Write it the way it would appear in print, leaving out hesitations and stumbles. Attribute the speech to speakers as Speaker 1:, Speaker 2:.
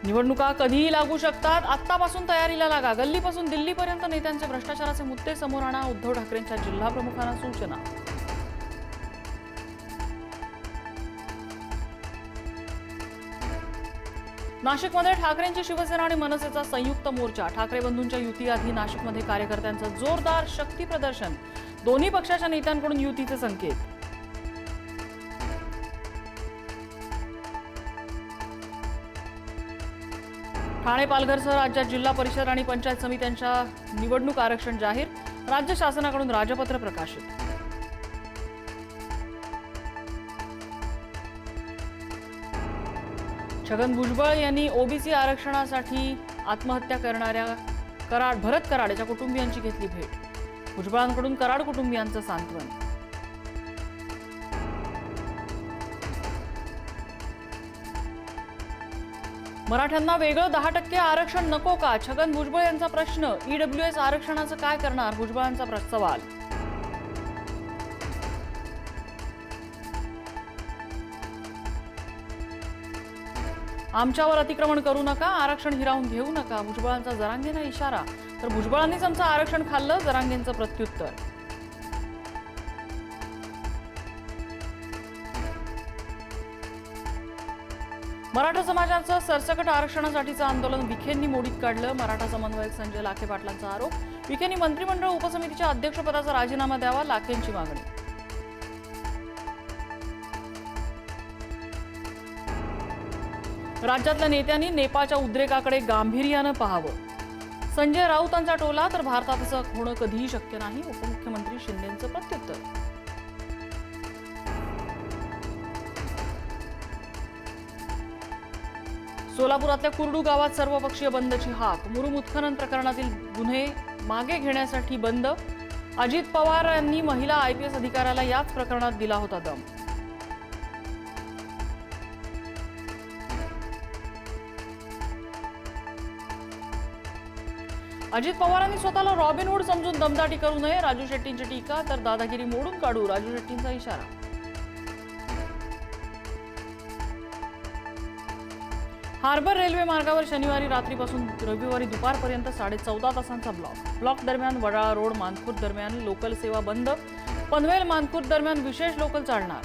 Speaker 1: निवडणुका कधीही लागू शकतात, आत्तापासून तयारीला लागा। गल्लीपासून दिल्लीपर्यंत नेत्यांचे भ्रष्टाचाराचे मुद्दे समोर आणा, उद्धव ठाकरेंच्या जिल्हा प्रमुखांना सूचना। नाशिकमध्ये ठाकरेंची शिवसेना आणि मनसेचा संयुक्त मोर्चा। ठाकरे बंधूंच्या युतीआधी नाशिकमध्ये कार्यकर्त्यांचं जोरदार शक्ती प्रदर्शन। दोन्ही पक्षाच्या नेत्यांकडून युतीचे संकेत। ठाणे पालघरसह राज्यात जिल्हा परिषद आणि पंचायत समित्यांच्या निवडणूक आरक्षण जाहीर। राज्य शासनाकडून राजपत्र प्रकाशित। छगन भुजबळ यांनी ओबीसी आरक्षणासाठी आत्महत्या करणाऱ्या भरत कराड याच्या कुटुंबियांची घेतली भेट। भुजबळांकडून कराड कुटुंबियांचं सांत्वन। मराठ्यांना वेगळं 10% आरक्षण नको का? छगन भुजबळ यांचा प्रश्न। ईडब्ल्यूएस आरक्षणाचं काय करणार? भुजबळांचा सवाल। आमच्यावर अतिक्रमण करू नका, आरक्षण हिरावून घेऊ नका, भुजबळांचा जरांगेंना इशारा। तर भुजबळांनीच आमचं आरक्षण खाल्लं, जरांगेंचं प्रत्युत्तर। मराठा समाजाचं सरसकट आरक्षणासाठीचं आंदोलन विखेंनी मोडीत काढलं। मराठा समन्वयक संजय लाखे पाटलांचा आरोप। विखेंनी मंत्रिमंडळ उपसमितीच्या अध्यक्षपदाचा राजीनामा द्यावा, लाखेंची मागणी। राज्यातल्या नेत्यांनी नेपाळच्या उद्रेकाकडे गांभीर्यानं पाहावं। संजय राऊतांचा टोला। तर भारतात असं होणं कधीही शक्य नाही, उपमुख्यमंत्री शिंदेंचं प्रत्युत्तर। सोलापुरातल्या कुर्डू गावात सर्वपक्षीय बंदची हाक। मुरुम उत्खनन प्रकरणातील गुन्हे मागे घेण्यासाठी बंद। अजित पवार यांनी महिला आयपीएस अधिकाऱ्याला याच प्रकरणात दिला होता दम। अजित पवारांनी स्वतःला रॉबिनहूड समजून दमदाटी करू नये, राजू शेट्टींची टीका। तर दादागिरी मोडून काढू, राजू शेट्टींचा इशारा। हार्बर रेल्वे मार्गावर शनिवारी रात्रीपासून रविवारी दुपारपर्यंत 14.5 तासांचा ब्लॉक दरम्यान वडाळा रोड मानखुर्द दरम्यान लोकल सेवा बंद। पनवेल मानखुर्द दरम्यान विशेष लोकल चालणार।